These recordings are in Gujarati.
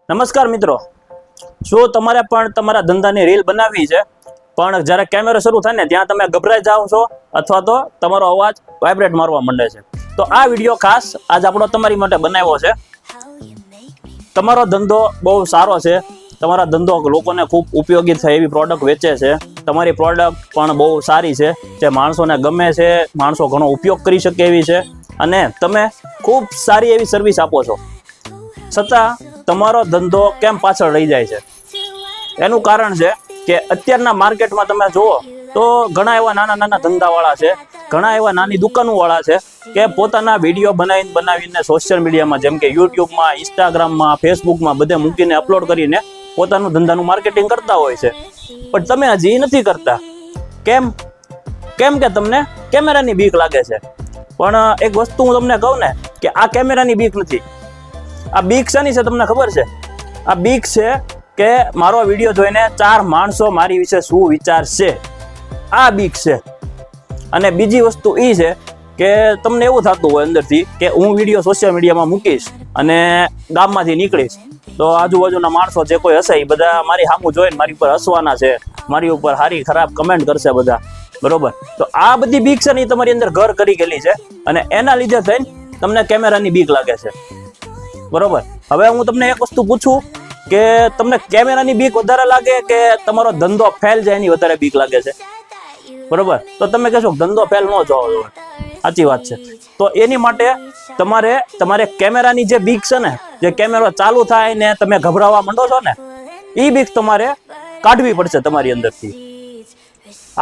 નમસ્કાર મિત્રો, શું તમારે પણ તમારા ધંધાની રીલ બનાવવી છે પણ જ્યારે કેમેરો શરૂ થાય ને ત્યાં તમે ગભરાઈ જાઓ છો અથવા તો તમારો અવાજ વાઇબ્રેટ મારવા માંડે છે? તો આ વિડીયો ખાસ આજ આપણો તમારી માટે બનાવ્યો છે. તમારો ધંધો બહુ સારો છે, તમારા ધંધો લોકોને ખૂબ ઉપયોગી થાય એવી પ્રોડક્ટ વેચે છે, તમારી પ્રોડક્ટ પણ બહુ સારી છે જે માણસોને ગમે છે, માણસો ઘણો ઉપયોગ કરી શકે એવી છે અને તમે ખૂબ સારી એવી સર્વિસ આપો છો, છતાં તમારો ધંધો કેમ પાછળ રહી જાય છે? એનું કારણ છે કે અત્યારના માર્કેટમાં તમે જુઓ તો ઘણા એવા નાના નાના ધંધાવાળા છે, ઘણા એવા નાની દુકાનોવાળા છે કે પોતાના વિડીયો બનાવીને સોશિયલ મીડિયામાં જેમ કે યુટ્યુબમાં, ઇન્સ્ટાગ્રામમાં, ફેસબુકમાં બધે મૂકીને અપલોડ કરીને પોતાનું ધંધાનું માર્કેટિંગ કરતા હોય છે. પણ તમે હજી નથી કરતા. કેમ કે તમને કેમેરાની બીક લાગે છે. પણ એક વસ્તુ હું તમને કહું ને કે આ કેમેરાની બીક નથી. આ બીક શાની છે તમને ખબર છે? આ બીક છે કે મારો વિડીયો જોઈને 4 માણસો મારી વિશે શું વિચારશે, આ બીક છે. અને બીજી વસ્તુ એ છે કે તમને એવું થતું હોય અંદરથી કે હું વિડીયો સોશિયલ મીડિયામાં મૂકીશ અને ગામમાંથી નીકળીશ તો આજુબાજુના માણસો જે કોઈ હશે એ બધા મારી સામું જોઈને મારી ઉપર હસવાના છે, મારી ઉપર સારી ખરાબ કમેન્ટ કરશે બધા, બરોબર? તો આ બધી બીક છે ને એ તમારી અંદર ઘર કરી ગયેલી છે અને એના લીધે થઈને તમને કેમેરાની બીક લાગે છે, બરોબર? હવે હું તમને એક વસ્તુ પૂછું કે તમને કેમેરાની બીક વધારે લાગે કે તમારો ધંધો ફેલ જાય એની વધારે બીક લાગે છે? બરોબર? તો તમે કહેશો ધંધો ફેલ ન જવો, સાચી વાત છે. તો એની માટે તમારે કેમેરાની જે બીક છે ને, જે કેમેરો ચાલુ થાય ને તમે ગભરાવા માંડો છો ને, એ બીક તમારે કાઢવી પડશે તમારી અંદરથી.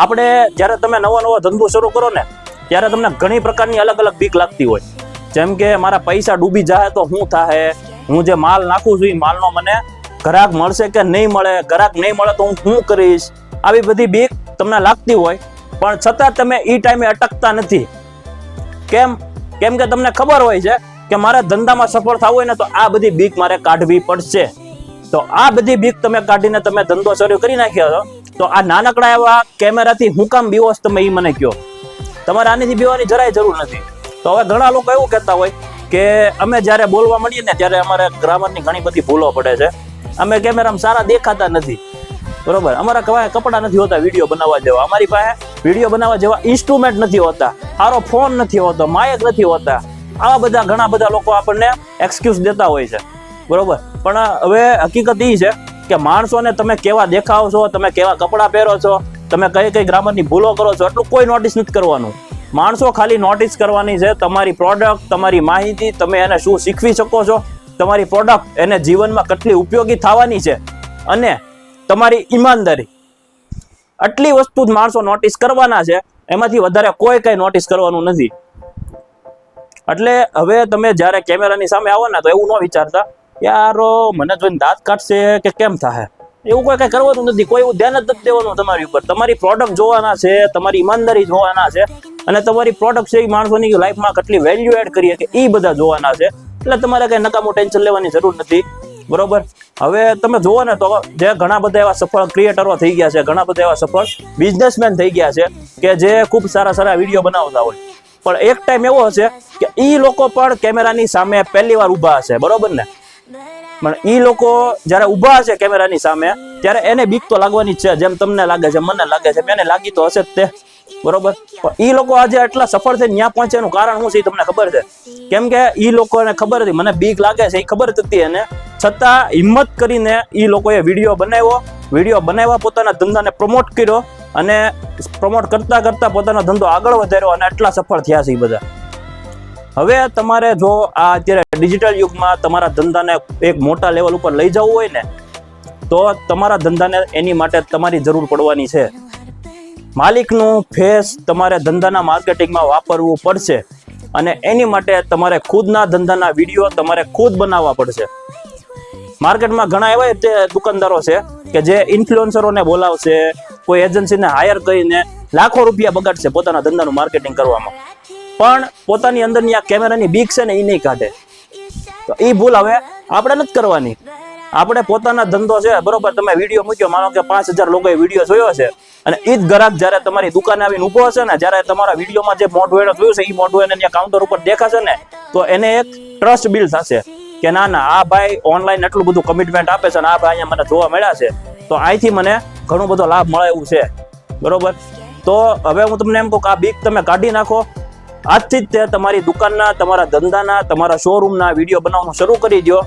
આપણે જ્યારે તમે નવો ધંધો શરૂ કરો ને ત્યારે તમને ઘણી પ્રકારની અલગ અલગ બીક લાગતી હોય, જેમ કે મારા પૈસા ડૂબી જાય તો શું થાય, હું જે માલ નાખું છું એ માલનો મને ગ્રાહક મળશે કે નહીં મળે, ગ્રાહક નહીં મળે તો હું શું કરીશ, આવી બધી બીક તમને લાગતી હોય. પણ છતાં તમે એ ટાઈમે અટકતા નથી. કેમ કે તમને ખબર હોય છે કે મારે ધંધામાં સફળ થવું હોય ને તો આ બધી બીક મારે કાઢવી પડશે. તો આ બધી બીક તમે કાઢીને તમે ધંધો શરૂ કરી નાખ્યો છો. તો આ નાનકડા એવા કેમેરાથી હું કામ બીવોશ તમે એ મને કહો? તમારે આનીથી બીવાની જરાય જરૂર નથી. તો હવે ઘણા લોકો એવું કહેતા હોય કે અમે જ્યારે બોલવા મળીએ ને ત્યારે અમારે ગ્રામરની ઘણી બધી ભૂલો પડે છે, અમે કેમેરામાં સારા દેખાતા નથી, બરોબર? અમારા કપડા નથી હોતા વિડીયો બનાવવા જેવા, અમારી પાસે વિડીયો બનાવવા જેવા ઇન્સ્ટ્રુમેન્ટ નથી હોતા, સારો ફોન નથી હોતો, માયક નથી હોતા. આવા બધા ઘણા બધા લોકો આપણને એક્સક્યુઝ દેતા હોય છે, બરોબર? પણ હવે હકીકત એ છે કે માણસોને તમે કેવા દેખાવ છો, તમે કેવા કપડાં પહેરો છો, તમે કઈ ગ્રામરની ભૂલો કરો છો, એટલું કોઈ નોટિસ નથી કરવાનું. માણસો ખાલી નોટિસ કરવાની છે તમારી પ્રોડક્ટ, તમારી માહિતી, તમે એને શું શીખવી શકો છો, તમારી પ્રોડક્ટ એને જીવનમાં કેટલી ઉપયોગી થવાની છે અને તમારી ઈમાનદારી. આટલી વસ્તુ જ માણસો નોટિસ કરવાના છે, એમાંથી વધારે કોઈ કઈ નોટિસ કરવાનું નથી. એટલે હવે તમે જ્યારે કેમેરાની સામે આવો ને તો એવું ન વિચારતા યારો મને જોઈને દાંત કાઢશે કે કેમ થાય, એવું કોઈ કઈ કરવાનું નથી. કોઈ એવું ધ્યાન જ નથી દેવાનું તમારી ઉપર. તમારી પ્રોડક્ટ જોવાના છે, તમારી ઈમાનદારી જોવાના છે અને તમારી પ્રોડક્ટ છે એ માણસોની લાઈફમાં કેટલી વેલ્યુ એડ કરીએ કે એ બધા જોવાના છે. એટલે તમારે કઈ નકામું ટેન્શન લેવાની જરૂર નથી, બરોબર? હવે તમે જુઓ ને તો જે ઘણા બધા એવા સફળ ક્રિએટરો થઈ ગયા છે, ઘણા બધા એવા સફળ બિઝનેસમેન થઈ ગયા છે કે જે ખૂબ સારા વિડીયો બનાવતા હોય, પણ એક ટાઈમ એવો હશે કે એ લોકો પણ કેમેરાની સામે પહેલી વાર ઊભા હશે, બરોબર ને? પણ એ લોકો જ્યારે ઊભા હશે કેમેરાની સામે ત્યારે એને બીક તો લાગવાની છે, જેમ તમને લાગે છે, મને લાગે છે, એને લાગી તો હશે જ તે, બરોબર? પણ એ લોકો આજે આટલા સફળ થઈને ત્યાં પહોંચે એનું કારણ શું છે એ તમને ખબર છે? કેમ કે એ લોકોને ખબર હતી મને બીક લાગે છે, એ ખબર હતી એને, છતાં હિંમત કરીને એ લોકોએ વિડીયો બનાવ્યા, પોતાના ધંધાને પ્રમોટ કર્યો અને પ્રમોટ કરતા પોતાનો ધંધો આગળ વધાર્યો અને આટલા સફળ થયા છે એ બધા. હવે તમારે જો આ અત્યારે ડિજિટલ યુગમાં તમારા ધંધાને એક મોટા લેવલ ઉપર લઈ જવું હોય ને તો તમારા ધંધાને એની માટે તમારી જરૂર પડવાની છે. માલિકનું ફેસ તમારે ધંધાના માર્કેટિંગમાં વાપરવું પડશે અને એની માટે તમારે ખુદના ધંધાના વિડીયો તમારે ખુદ બનાવવા પડશે. માર્કેટમાં ઘણા એવા દુકાનદારો છે કે જે ઇન્ફ્લુએન્સરોને બોલાવશે, કોઈ એજન્સીને હાયર કરીને લાખો રૂપિયા બગાડશે પોતાના ધંધાનું માર્કેટિંગ કરવામાં, પણ પોતાની અંદરની આ કેમેરાની બીક છે ને એ નહીં કાઢે. તો એ ભૂલ હવે આપણે નથી કરવાની. આપણે પોતાના ધંધો છે, બરોબર? તમે વિડીયો મૂક્યો, માનો કે 5000 લોકોએ વિડીયો જોયો છે અને એ જ ગ્રાહક જ્યારે તમારી દુકાને આવીને ઊભો હશે ને, જ્યારે તમારા વિડીયોમાં જે મોઢું એને જોયું છે એ મોઢું એને કાઉન્ટર ઉપર દેખાશે ને તો એને એક ટ્રસ્ટ બિલ્ડ થશે કે ના ના આ ભાઈ ઓનલાઈન એટલું બધું કમિટમેન્ટ આપે છે અને આ ભાઈ અહીંયા મને જોવા મળ્યા છે, તો અહીંથી મને ઘણો બધો લાભ મળે એવું છે, બરોબર. તો હવે હું તમને એમ કહું કે આ બીક તમે કાઢી નાખો. આજથી જ તે તમારી દુકાનના, તમારા ધંધાના, તમારા શોરૂમના વિડીયો બનાવવાનું શરૂ કરી દો.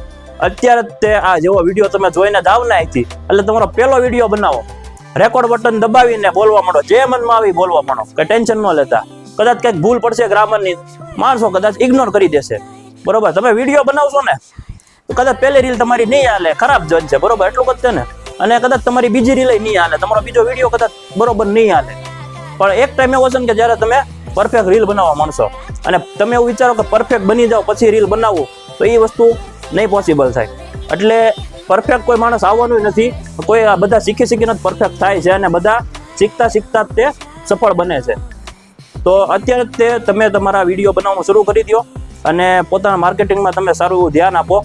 અત્યારે જ તે આ જેવો વિડીયો તમે જોઈને જ આવને અહીંથી, એટલે તમારો પહેલો વિડીયો બનાવો, રેકોર્ડ બટન દબાવીને બોલવા માંડો, જે મનમાં આવી બોલવા માંડો, કઈ ટેન્શન ન લેતા. કદાચ કંઈક ભૂલ પડશે ગ્રામરની, માણસો કદાચ ઇગ્નોર કરી દેશે, બરોબર. તમે વિડીયો બનાવશો ને તો કદાચ પહેલી રીલ તમારી નહીં હાલે, ખરાબ જશે, બરોબર, એટલું જ છે ને. અને કદાચ તમારી બીજી રીલ નહીં હાલે, તમારો બીજો વિડીયો કદાચ બરોબર નહીં હાલે. પણ એક ટાઈમ એવો છે ને કે જ્યારે તમે પરફેક્ટ રીલ બનાવવા માંડશો અને તમે એવું વિચારો કે પરફેક્ટ બની જાઓ પછી રીલ બનાવવું, તો એ વસ્તુ નહીં પોસિબલ થાય. એટલે પરફેક્ટ કોઈ માણસ આવવાનું નથી, કોઈ આ બધા શીખીને જ પરફેક્ટ થાય છે અને બધા શીખતા જ તે સફળ બને છે. તો અત્યારે જ તે તમે તમારા વિડીયો બનાવવાનું શરૂ કરી દો અને પોતાના માર્કેટિંગમાં તમે સારું એવું ધ્યાન આપો,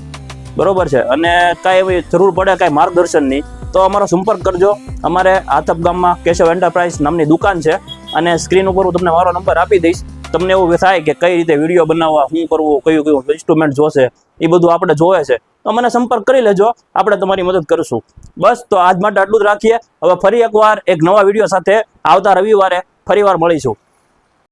બરોબર છે. અને કાંઈ એવી જરૂર પડે કાંઈ માર્ગદર્શનની તો અમારો સંપર્ક કરજો. અમારે આથપ ગામમાં કેશવ એન્ટરપ્રાઇઝ નામની દુકાન છે અને સ્ક્રીન ઉપર હું તમને મારો નંબર આપી દઈશ. તમને એવું થાય કે કઈ રીતે વિડીયો બનાવવા, શું કરવું, કયું ઇન્સ્ટ્રુમેન્ટ જોશે, એ બધું આપણે જોવે છે તો મને સંપર્ક કરી લેજો, આપણે તમારી મદદ કરીશું. બસ, તો આજ માટે આટલું જ રાખીએ. હવે ફરી એકવાર એક નવા વિડીયો સાથે આવતા રવિવારે ફરીવાર મળીશું.